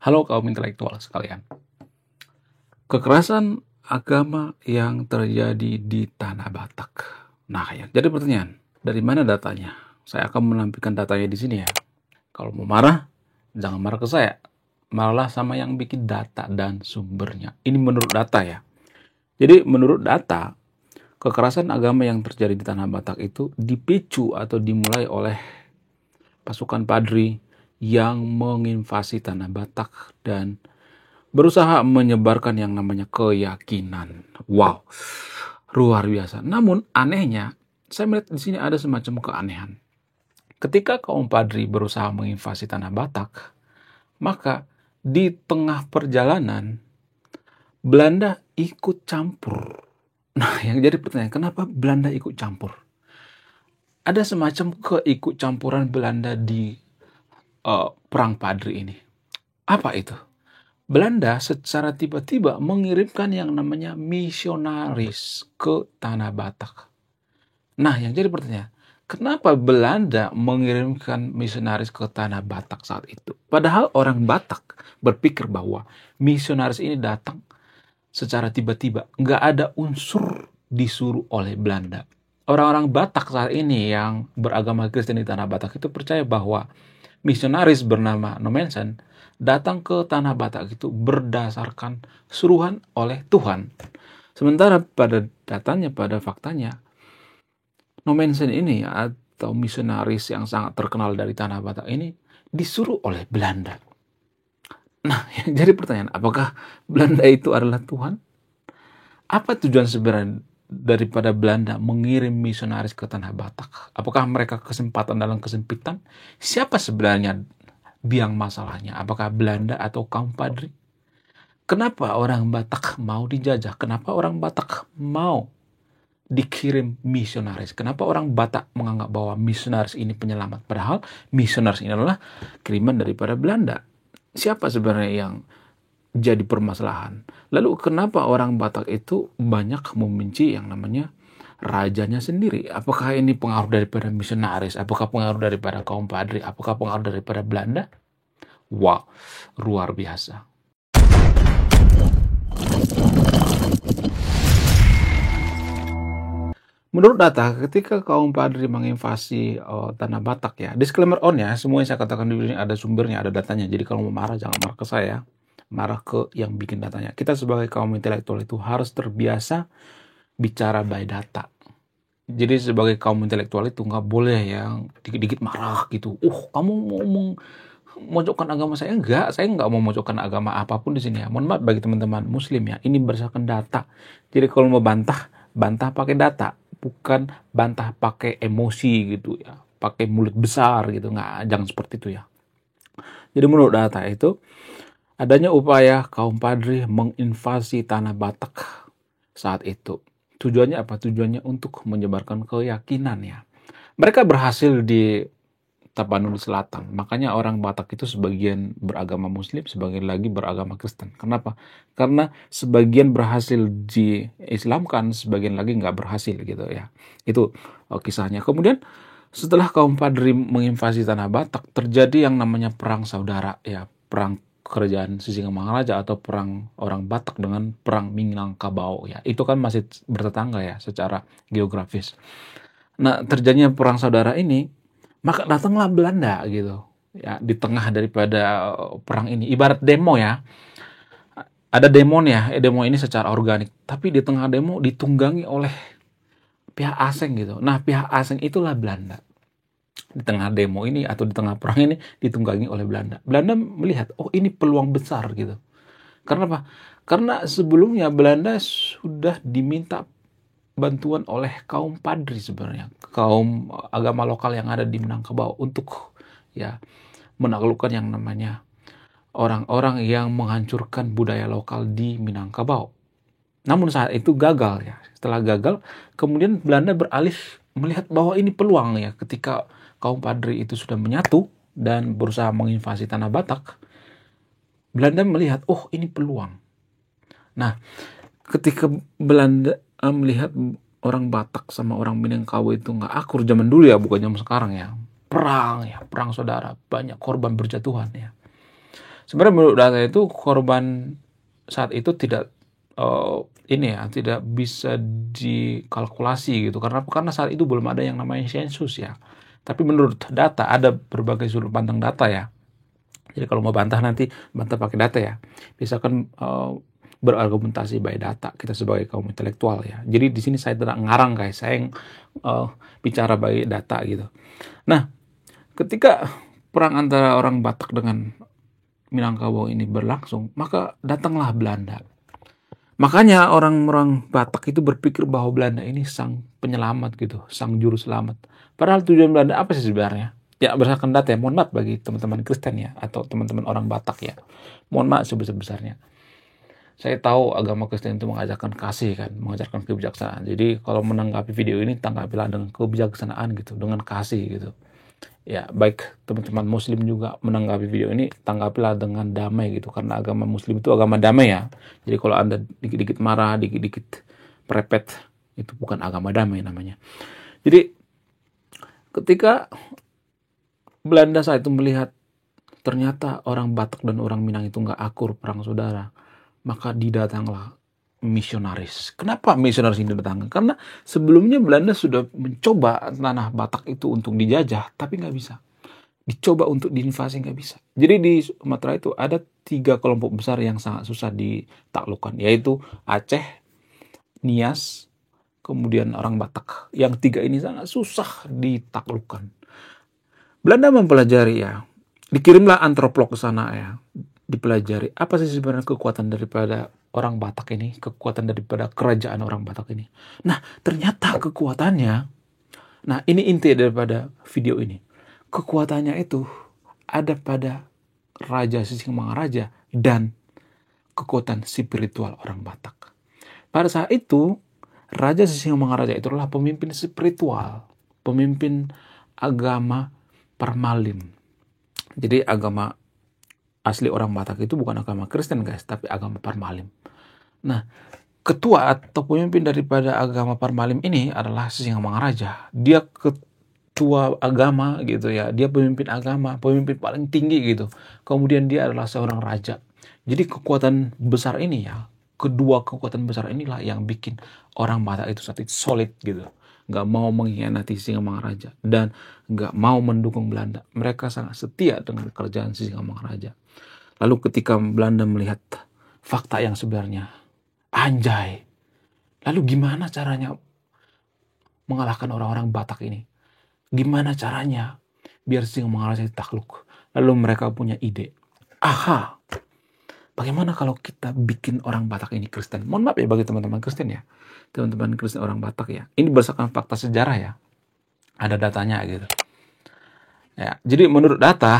Halo kaum intelektual sekalian. Kekerasan agama yang terjadi di Tanah Batak. Nah, yang jadi pertanyaan, dari mana datanya? Saya akan menampilkan datanya di sini ya. Kalau mau marah, jangan marah ke saya. Marahlah sama yang bikin data dan sumbernya. Ini menurut data ya. Jadi menurut data, kekerasan agama yang terjadi di Tanah Batak itu dipicu atau dimulai oleh pasukan Padri yang menginvasi Tanah Batak dan berusaha menyebarkan yang namanya keyakinan. Wow, luar biasa. Namun anehnya, saya melihat di sini ada semacam keanehan. Ketika kaum Padri berusaha menginvasi Tanah Batak, maka di tengah perjalanan Belanda ikut campur. Nah, yang jadi pertanyaan, kenapa Belanda ikut campur? Ada semacam keikut campuran Belanda di Perang Padri ini. Apa itu? Belanda secara tiba-tiba mengirimkan yang namanya misionaris ke Tanah Batak. Nah, yang jadi pertanyaan, kenapa Belanda mengirimkan misionaris ke Tanah Batak saat itu? Padahal orang Batak berpikir bahwa misionaris ini datang secara tiba-tiba. Nggak ada unsur disuruh oleh Belanda. Orang-orang Batak saat ini yang beragama Kristen di Tanah Batak itu percaya bahwa misionaris bernama Nommensen datang ke Tanah Batak itu berdasarkan suruhan oleh Tuhan. Sementara pada datanya, pada faktanya, Nommensen ini atau misionaris yang sangat terkenal dari Tanah Batak ini disuruh oleh Belanda. Nah, yang jadi pertanyaan, apakah Belanda itu adalah Tuhan? Apa tujuan sebenarnya daripada Belanda mengirim misionaris ke Tanah Batak? Apakah mereka kesempatan dalam kesempitan? Siapa sebenarnya biang masalahnya? Apakah Belanda atau kaum Padri? Kenapa orang Batak mau dijajah? Kenapa orang Batak mau dikirim misionaris? Kenapa orang Batak menganggap bahwa misionaris ini penyelamat? Padahal misionaris ini adalah kiriman daripada Belanda. Siapa sebenarnya yang jadi permasalahan? Lalu kenapa orang Batak itu banyak membenci yang namanya rajanya sendiri? Apakah ini pengaruh daripada misionaris? Apakah pengaruh daripada kaum Padri? Apakah pengaruh daripada Belanda? Wow, luar biasa. Menurut data, ketika kaum Padri menginvasi Tanah Batak ya, disclaimer on ya, semua yang saya katakan di sini ada sumbernya, ada datanya. Jadi kalau mau marah, jangan marah ke saya, marah ke yang bikin datanya. Kita sebagai kaum intelektual itu harus terbiasa bicara by data. Jadi sebagai kaum intelektual itu nggak boleh yang dikit-dikit marah gitu. Kamu mau memojokkan agama saya? Enggak, saya nggak mau memojokkan agama apapun di sini ya. Mohon maaf bagi teman-teman Muslim ya, ini berdasarkan data. Jadi kalau mau bantah, bantah pakai data, bukan bantah pakai emosi gitu ya, pakai mulut besar gitu. Nggak, jangan seperti itu ya. Jadi menurut data itu, adanya upaya kaum Padri menginvasi Tanah Batak saat itu. Tujuannya apa? Tujuannya untuk menyebarkan keyakinan ya. Mereka berhasil di Tapanuli Selatan. Makanya orang Batak itu sebagian beragama Muslim, sebagian lagi beragama Kristen. Kenapa? Karena sebagian berhasil diislamkan, sebagian lagi nggak berhasil gitu ya. Itu kisahnya. Kemudian setelah kaum Padri menginvasi Tanah Batak, terjadi yang namanya perang saudara ya, perang kerajaan Sisingamangaraja atau perang orang Batak dengan perang Minangkabau ya. Itu kan masih bertetangga ya secara geografis. Nah, terjadinya perang saudara ini, maka datanglah Belanda gitu ya di tengah daripada perang ini. Ibarat demo ya. Ada demo ya, demo ini secara organik, tapi di tengah demo ditunggangi oleh pihak asing gitu. Nah, pihak asing itulah Belanda. Di tengah demo ini atau di tengah perang ini ditunggangi oleh Belanda. Belanda melihat, ini peluang besar gitu. Karena apa? Karena sebelumnya Belanda sudah diminta bantuan oleh kaum Padri sebenarnya, kaum agama lokal yang ada di Minangkabau untuk ya menaklukkan yang namanya orang-orang yang menghancurkan budaya lokal di Minangkabau. Namun saat itu gagal ya. Setelah gagal, kemudian Belanda beralih melihat bahwa ini peluang ya, ketika kaum Padri itu sudah menyatu dan berusaha menginvasi Tanah Batak, Belanda melihat, ini peluang. Nah, ketika Belanda melihat orang Batak sama orang Minangkabau itu nggak akur zaman dulu ya, bukan zaman sekarang ya. Perang saudara, banyak korban berjatuhan ya. Sebenarnya menurut data itu korban saat itu tidak tidak bisa dikalkulasi gitu. Karena apa? Karena saat itu belum ada yang namanya sensus ya. Tapi menurut data ada berbagai sudut pandang data ya. Jadi kalau mau bantah nanti bantah pakai data ya. Misalkan berargumentasi by data kita sebagai kaum intelektual ya. Jadi di sini saya tidak ngarang guys, saya yang bicara by data gitu. Nah, ketika perang antara orang Batak dengan Minangkabau ini berlangsung, maka datanglah Belanda. Makanya orang-orang Batak itu berpikir bahwa Belanda ini sang penyelamat gitu, sang juru selamat. Padahal tujuan Belanda apa sih sebenarnya? Ya berdasarkan data ya, mohon maaf bagi teman-teman Kristen ya, atau teman-teman orang Batak ya. Mohon maaf sebesar-besarnya. Saya tahu agama Kristen itu mengajarkan kasih kan, mengajarkan kebijaksanaan. Jadi kalau menanggapi video ini, tanggapilah dengan kebijaksanaan gitu, dengan kasih gitu. Ya, baik teman-teman muslim juga menanggapi video ini, tanggapilah dengan damai gitu. Karena agama muslim itu agama damai ya. Jadi kalau Anda dikit-dikit marah, dikit-dikit perepet, itu bukan agama damai namanya. Jadi ketika Belanda saat itu melihat ternyata orang Batak dan orang Minang itu nggak akur perang saudara, maka didatanglah misionaris. Kenapa misionaris ini datang? Karena sebelumnya Belanda sudah mencoba tanah Batak itu untuk dijajah, tapi nggak bisa. Dicoba untuk diinvasi nggak bisa. Jadi di Sumatera itu ada 3 kelompok besar yang sangat susah ditaklukkan, yaitu Aceh, Nias, kemudian orang Batak. Yang 3 ini sangat susah ditaklukkan. Belanda mempelajari ya, dikirimlah antropolog ke sana ya, dipelajari apa sih sebenarnya kekuatan daripada orang Batak ini, kekuatan daripada kerajaan orang Batak ini. Nah, ternyata kekuatannya, nah ini inti daripada video ini. Kekuatannya itu ada pada Raja Sisingamangaraja dan kekuatan spiritual orang Batak. Pada saat itu, Raja Sisingamangaraja itu adalah pemimpin spiritual, pemimpin agama Parmalim. Jadi agama asli orang Batak itu bukan agama Kristen guys, tapi agama Parmalim. Nah, ketua atau pemimpin daripada agama Parmalim ini adalah Sisingamangaraja. Dia ketua agama gitu ya, dia pemimpin agama, pemimpin paling tinggi gitu. Kemudian dia adalah seorang raja. Jadi kekuatan besar ini ya, kedua kekuatan besar inilah yang bikin orang Batak itu sangat solid gitu. Nggak mau mengkhianati Sisingamangaraja dan nggak mau mendukung Belanda. Mereka sangat setia dengan kerajaan Sisingamangaraja. Lalu ketika Belanda melihat fakta yang sebenarnya, anjay, lalu gimana caranya mengalahkan orang-orang Batak ini? Gimana caranya biar Sisingamangaraja takluk? Lalu mereka punya ide. Aha, bagaimana kalau kita bikin orang Batak ini Kristen? Mohon maaf ya bagi teman-teman Kristen ya. Teman-teman Kristen orang Batak ya. Ini berdasarkan fakta sejarah ya. Ada datanya gitu. Ya, jadi menurut data,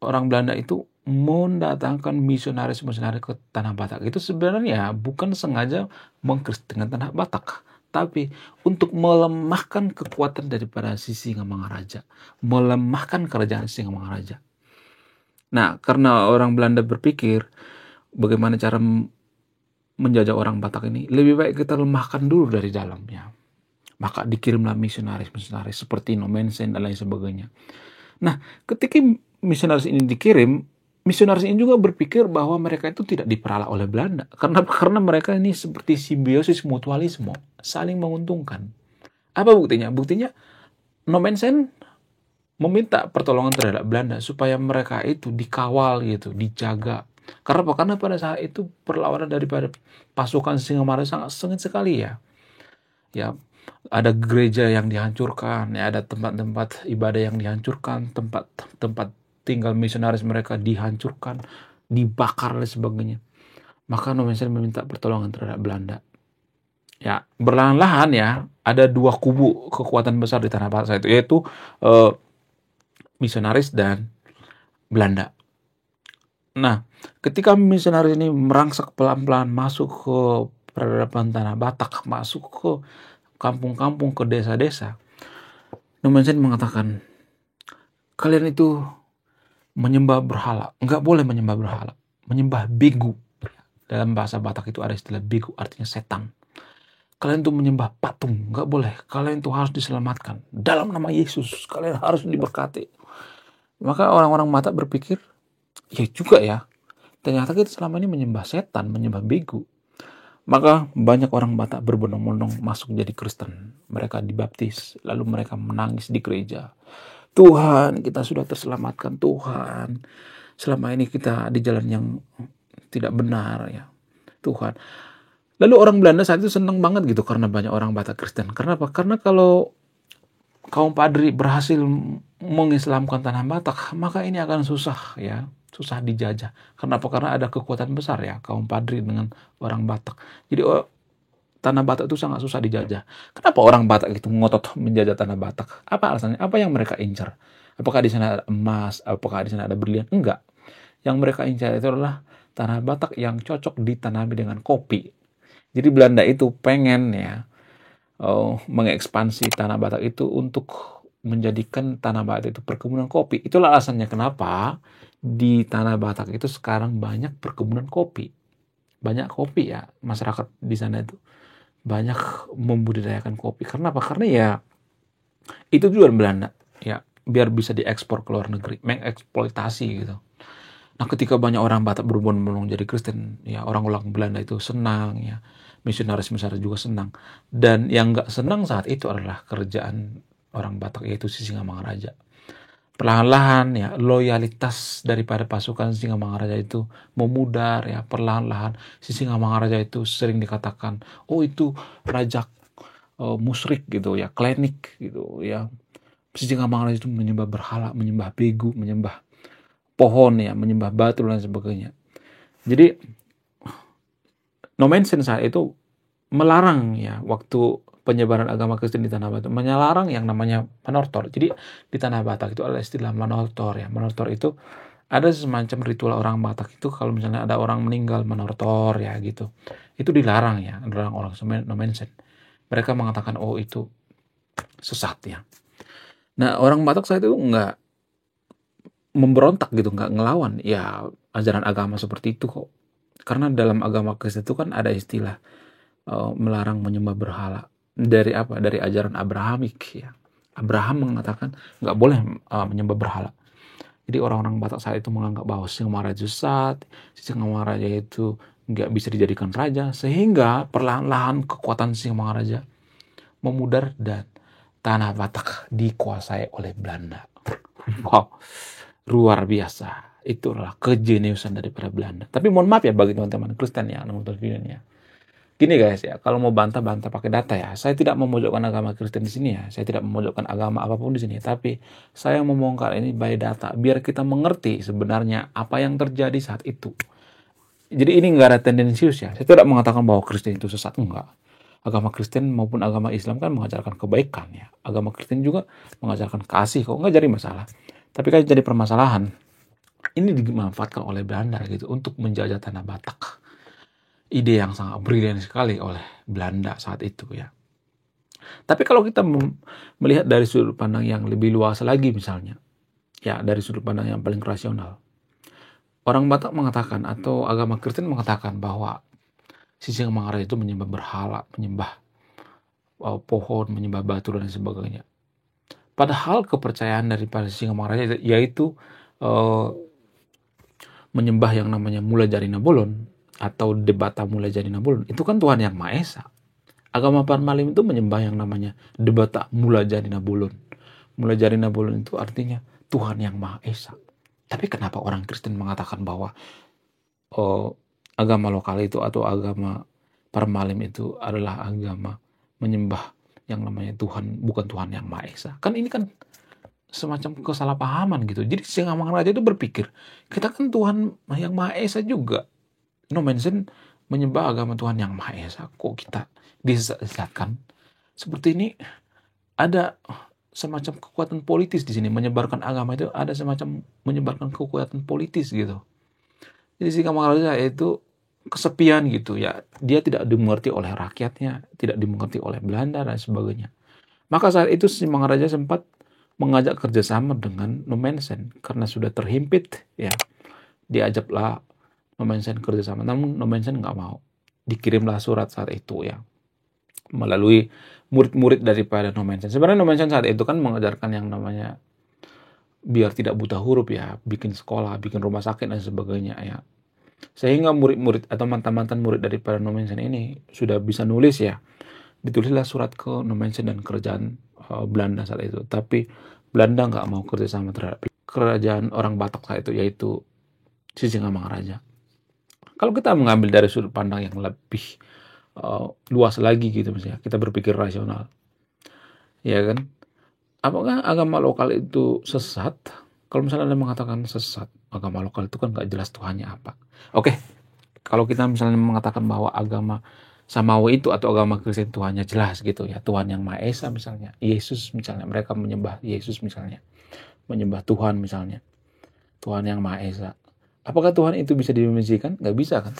orang Belanda itu mendatangkan misionaris ke tanah Batak. Itu sebenarnya bukan sengaja mengkristenkan tanah Batak. Tapi untuk melemahkan kekuatan daripada Sisingamangaraja. Melemahkan kerajaan Sisingamangaraja. Nah, karena orang Belanda berpikir bagaimana cara menjajah orang Batak ini, lebih baik kita lemahkan dulu dari dalamnya. Maka dikirimlah misionaris seperti Nommensen dan lain sebagainya. Nah, ketika misionaris ini dikirim, misionaris ini juga berpikir bahwa mereka itu tidak diperalat oleh Belanda. Karena mereka ini seperti simbiosis mutualisme, saling menguntungkan. Apa buktinya? Buktinya Nommensen meminta pertolongan terhadap Belanda supaya mereka itu dikawal gitu, dijaga. Karena apa? Karena pada saat itu perlawanan daripada pasukan Singamangaraja sangat sengit sekali ya. Ya, ada gereja yang dihancurkan, ya ada tempat-tempat ibadah yang dihancurkan, tempat tinggal misionaris mereka dihancurkan, dibakar dan sebagainya. Maka Nommensen meminta pertolongan terhadap Belanda. Ya, berlahan-lahan ya, ada 2 kubu kekuatan besar di tanah Batak itu, yaitu misionaris dan Belanda. Nah, ketika misionaris ini merangsek pelan-pelan masuk ke peradaban tanah Batak, masuk ke kampung-kampung, ke desa-desa, Nommensen mengatakan, kalian itu menyembah berhala. Enggak boleh menyembah berhala. Menyembah begu. Dalam bahasa Batak itu ada istilah begu, artinya setan. Kalian itu menyembah patung. Enggak boleh. Kalian itu harus diselamatkan. Dalam nama Yesus, kalian harus diberkati. Maka orang-orang Batak berpikir, Ya juga ya, ternyata kita selama ini menyembah setan, menyembah bego. Maka banyak orang Batak berbondong-bondong masuk jadi Kristen. Mereka dibaptis, lalu mereka menangis di gereja. Tuhan, kita sudah terselamatkan Tuhan. Selama ini kita di jalan yang tidak benar ya. Tuhan. Lalu orang Belanda saat itu senang banget gitu karena banyak orang Batak Kristen. Karena apa? Karena kalau kaum Padri berhasil mengislamkan tanah Batak, maka ini akan susah ya, susah dijajah. Kenapa? Karena ada kekuatan besar ya kaum Padri dengan orang Batak. Jadi tanah Batak itu sangat susah dijajah. Kenapa orang Batak itu ngotot menjajah tanah Batak? Apa alasannya? Apa yang mereka incar? Apakah di sana ada emas? Apakah di sana ada berlian? Enggak. Yang mereka incar itu adalah tanah Batak yang cocok ditanami dengan kopi. Jadi Belanda itu pengen ya mengekspansi tanah Batak itu untuk menjadikan tanah Batak itu perkebunan kopi. Itulah alasannya kenapa di tanah Batak itu sekarang banyak perkebunan kopi. Banyak kopi ya, masyarakat di sana itu banyak membudidayakan kopi. Karena apa? Karena ya itu tujuan Belanda ya, biar bisa diekspor ke luar negeri, mengeksploitasi gitu. Nah, ketika banyak orang Batak berbondong-bondong jadi Kristen, ya orang-orang Belanda itu senang ya. Misionaris-misionaris juga senang. Dan yang nggak senang saat itu adalah kerajaan orang Batak, yaitu Sisingamangaraja. Perlahan-lahan ya loyalitas daripada pasukan Sisingamangaraja itu memudar ya. Perlahan-lahan Sisingamangaraja itu sering dikatakan, oh itu raja musyrik gitu ya, klinik gitu ya. Sisingamangaraja itu menyembah berhala, menyembah begu, menyembah pohon ya, menyembah batu dan sebagainya. Jadi Nomensen saat itu melarang ya waktu penyebaran agama Kristen di Tanah Batak, melarang yang namanya manortor. Jadi di Tanah Batak itu ada istilah manortor ya. Manortor itu ada semacam ritual orang Batak itu kalau misalnya ada orang meninggal manortor ya gitu. Itu dilarang ya, dilarang orang Nomensen. Mereka mengatakan oh itu sesat ya. Nah orang Batak saat itu nggak memberontak gitu, nggak ngelawan ya ajaran agama seperti itu kok. Karena dalam agama Kristen itu kan ada istilah melarang menyembah berhala. Dari apa? Dari ajaran Abrahamik ya. Abraham mengatakan nggak boleh menyembah berhala. Jadi orang-orang Batak saat itu menganggap bahwa Sisingamangaraja sesat, Sisingamangaraja itu nggak bisa dijadikan raja, sehingga perlahan-lahan kekuatan Sisingamangaraja memudar dan tanah Batak dikuasai oleh Belanda. Wow, luar biasa. Itulah kejeniusan daripada Belanda. Tapi mohon maaf ya bagi teman-teman Kristen yang nonton videonya. Gini guys ya, kalau mau bantah-bantah pakai data ya, saya tidak memojokkan agama Kristen di sini ya, saya tidak memojokkan agama apapun di sini, tapi saya membongkar ini by data, biar kita mengerti sebenarnya apa yang terjadi saat itu. Jadi ini nggak ada tendensius ya, saya tidak mengatakan bahwa Kristen itu sesat, enggak. Agama Kristen maupun agama Islam kan mengajarkan kebaikan ya, agama Kristen juga mengajarkan kasih kok, nggak jadi masalah. Tapi kan jadi permasalahan, ini dimanfaatkan oleh Belanda gitu untuk menjajah tanah Batak. Ide yang sangat brilian sekali oleh Belanda saat itu ya. Tapi kalau kita melihat dari sudut pandang yang lebih luas lagi misalnya, ya dari sudut pandang yang paling rasional. Orang Batak mengatakan atau agama Kristen mengatakan bahwa Sisingamangaraja itu menyembah berhala, menyembah pohon, menyembah batu dan sebagainya. Padahal kepercayaan daripada Sisingamangaraja yaitu menyembah yang namanya Mula Jarina Bolon atau Debata Mula Jarina Bolon, itu kan Tuhan yang Maha Esa. Agama Parmalim itu menyembah yang namanya Debata Mula Jarina Bolon. Mula Jarina Bolon itu artinya Tuhan yang Maha Esa. Tapi kenapa orang Kristen mengatakan bahwa agama lokal itu atau agama Parmalim itu adalah agama menyembah yang namanya Tuhan, bukan Tuhan yang Maha Esa? Kan ini kan semacam kesalahpahaman gitu. Jadi Sisingamangaraja itu berpikir, kita kan Tuhan yang Maha Esa juga. Nomensen menyembah agama Tuhan yang Maha Esa, kok kita disesatkan? Seperti ini ada semacam kekuatan politis di sini, menyebarkan agama itu ada semacam menyebarkan kekuatan politis gitu. Jadi Sisingamangaraja itu kesepian gitu ya, dia tidak dimengerti oleh rakyatnya, tidak dimengerti oleh Belanda dan sebagainya. Maka saat itu Sisingamangaraja sempat mengajak kerjasama dengan Nomensen karena sudah terhimpit ya, diajaklah Nomensen kerjasama, namun Nomensen nggak mau. Dikirimlah surat saat itu ya melalui murid-murid daripada Nomensen. Sebenarnya Nomensen saat itu kan mengajarkan yang namanya biar tidak buta huruf ya, bikin sekolah, bikin rumah sakit dan sebagainya ya. Sehingga murid-murid atau mantan-mantan murid daripada Nommensen ini sudah bisa nulis ya. Ditulislah surat ke Nommensen dan kerajaan Belanda saat itu. Tapi Belanda nggak mau kerjasama terhadap kerajaan orang Batak saat itu, yaitu Sisingamangaraja. Kalau kita mengambil dari sudut pandang yang lebih luas lagi gitu, misalnya kita berpikir rasional, ya kan? Apakah agama lokal itu sesat? Kalau misalnya Anda mengatakan sesat, agama lokal itu kan nggak jelas Tuhannya apa. Oke, kalau kita misalnya mengatakan bahwa agama Samawi itu atau agama Kristen Tuhannya jelas gitu ya, Tuhan yang Maha Esa misalnya, Yesus misalnya, mereka menyembah Yesus misalnya, menyembah Tuhan misalnya, Tuhan yang Maha Esa. Apakah Tuhan itu bisa didefinisikan? Nggak bisa kan?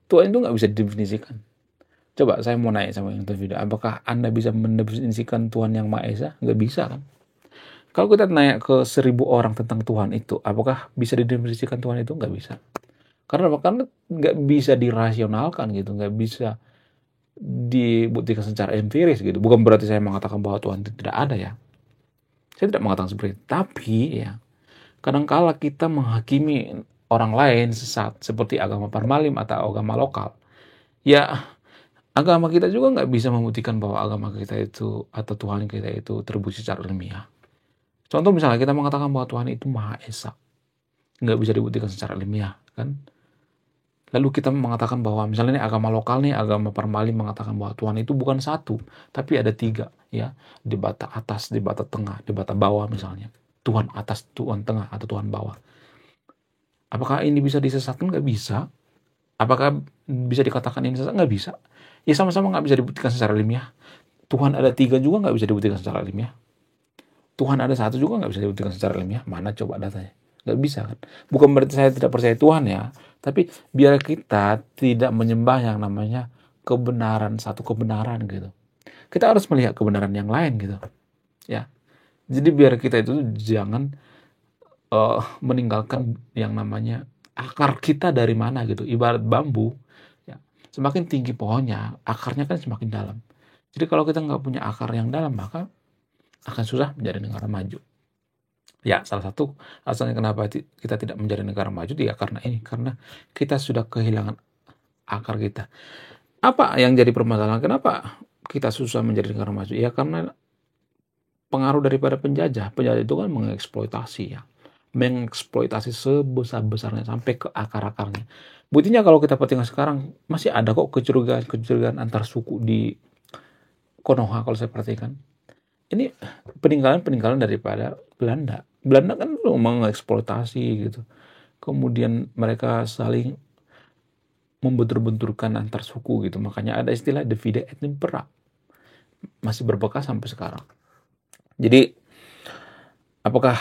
Tuhan itu nggak bisa didefinisikan. Coba saya mau nanya sama yang video, apakah Anda bisa mendefinisikan Tuhan yang Maha Esa? Nggak bisa kan? Kalau kita nanya ke 1000 orang tentang Tuhan itu, apakah bisa didefinisikan Tuhan itu? Nggak bisa. Karena nggak bisa dirasionalkan gitu, nggak bisa dibuktikan secara empiris gitu. Bukan berarti saya mengatakan bahwa Tuhan itu tidak ada ya. Saya tidak mengatakan seperti itu. Tapi ya, kadangkala kita menghakimi orang lain sesat seperti agama Parmalim atau agama lokal. Ya, agama kita juga nggak bisa membuktikan bahwa agama kita itu atau Tuhan kita itu terbukti secara ilmiah. Contoh misalnya kita mengatakan bahwa Tuhan itu Maha Esa, nggak bisa dibuktikan secara ilmiah kan. Lalu kita mengatakan bahwa misalnya ini agama lokal nih, agama Parmalim mengatakan bahwa Tuhan itu bukan satu, tapi ada 3 ya, di bata atas, di bata tengah, di bata bawah misalnya. Tuhan atas, Tuhan tengah, atau Tuhan bawah. Apakah ini bisa disesatkan? Nggak bisa. Apakah bisa dikatakan ini sesat? Nggak bisa. Ya sama-sama nggak bisa dibuktikan secara ilmiah. Tuhan ada 3 juga nggak bisa dibuktikan secara ilmiah. Tuhan ada 1 juga nggak bisa dibuktikan secara ilmiah. Mana coba datanya? Nggak bisa kan? Bukan berarti saya tidak percaya Tuhan ya, tapi biar kita tidak menyembah yang namanya kebenaran, satu kebenaran gitu. Kita harus melihat kebenaran yang lain gitu. Ya. Jadi biar kita itu jangan meninggalkan yang namanya akar kita dari mana gitu. Ibarat bambu, ya. Semakin tinggi pohonnya, akarnya kan semakin dalam. Jadi kalau kita nggak punya akar yang dalam, maka akan susah menjadi negara maju. Ya, salah satu alasannya kenapa kita tidak menjadi negara maju ya karena ini, karena kita sudah kehilangan akar kita. Apa yang jadi permasalahan? Kenapa kita susah menjadi negara maju? Ya karena pengaruh daripada penjajah. Penjajah itu kan mengeksploitasi ya. Mengeksploitasi sebesar-besarnya sampai ke akar-akarnya. Buktinya kalau kita perhatikan sekarang masih ada kok kecurigaan antar suku di Konoha kalau saya perhatikan. Ini peninggalan daripada Belanda. Belanda kan mengeksploitasi gitu. Kemudian mereka saling membentur-benturkan antar suku gitu. Makanya ada istilah divide et impera. Masih berbekas sampai sekarang. Jadi apakah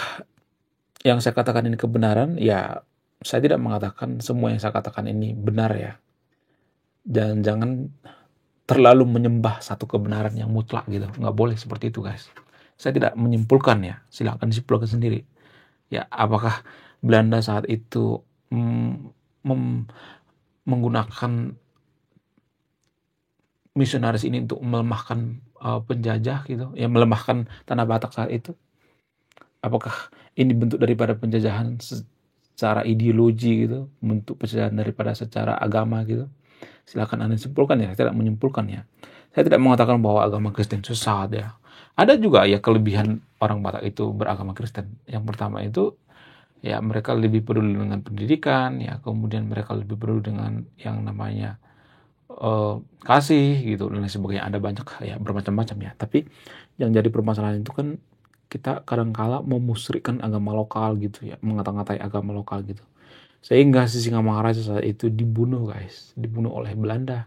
yang saya katakan ini kebenaran? Ya, saya tidak mengatakan semua yang saya katakan ini benar ya. Dan jangan terlalu menyembah satu kebenaran yang mutlak gitu. Nggak boleh seperti itu guys. Saya tidak menyimpulkan ya. Silakan disimpulkan sendiri. Ya, apakah Belanda saat itu menggunakan misionaris ini untuk melemahkan penjajah gitu, ya melemahkan Tanah Batak saat itu? Apakah ini bentuk daripada penjajahan secara ideologi gitu, bentuk penjajahan daripada secara agama gitu? Silakan Anda simpulkan ya, saya tidak menyimpulkan ya. Saya tidak mengatakan bahwa agama Kristen sesat ya. Ada juga ya kelebihan orang Batak itu beragama Kristen. Yang pertama itu ya mereka lebih peduli dengan pendidikan ya, kemudian mereka lebih peduli dengan yang namanya kasih gitu dan lain sebagainya. Ada banyak ya, bermacam-macam ya. Tapi yang jadi permasalahan itu kan kita kadang-kala memusrikan agama lokal gitu ya, mengata-ngatai agama lokal gitu. Sehingga Sisingamangaraja saat itu dibunuh guys, dibunuh oleh Belanda.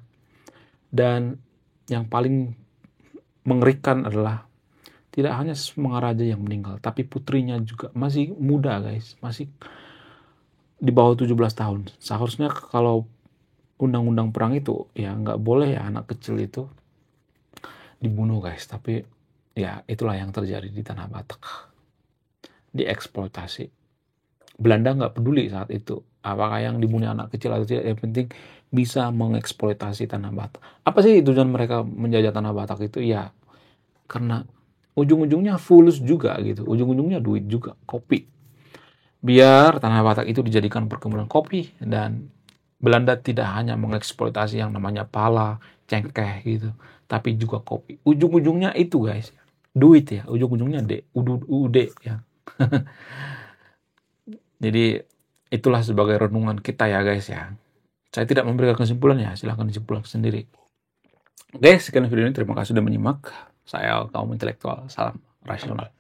Dan yang paling mengerikan adalah tidak hanya Mangaraja yang meninggal, tapi putrinya juga masih muda guys, masih di bawah 17 tahun. Seharusnya kalau undang-undang perang itu ya nggak boleh ya anak kecil itu dibunuh guys. Tapi ya itulah yang terjadi di Tanah Batak, dieksploitasi. Belanda nggak peduli saat itu apakah yang dibunuh anak kecil atau tidak, yang penting bisa mengeksploitasi Tanah Batak. Apa sih tujuan mereka menjajah Tanah Batak itu? Ya karena ujung-ujungnya fulus juga gitu, ujung-ujungnya duit juga, kopi. Biar Tanah Batak itu dijadikan perkebunan kopi, dan Belanda tidak hanya mengeksploitasi yang namanya pala, cengkeh gitu, tapi juga kopi. Ujung-ujungnya itu guys, duit ya, ujung-ujungnya UD ya. Jadi itulah sebagai renungan kita ya guys ya. Saya tidak memberikan kesimpulan ya, silahkan disimpulkan sendiri. Oke, sekian video ini. Terima kasih sudah menyimak. Saya kaum intelektual. Salam rasional.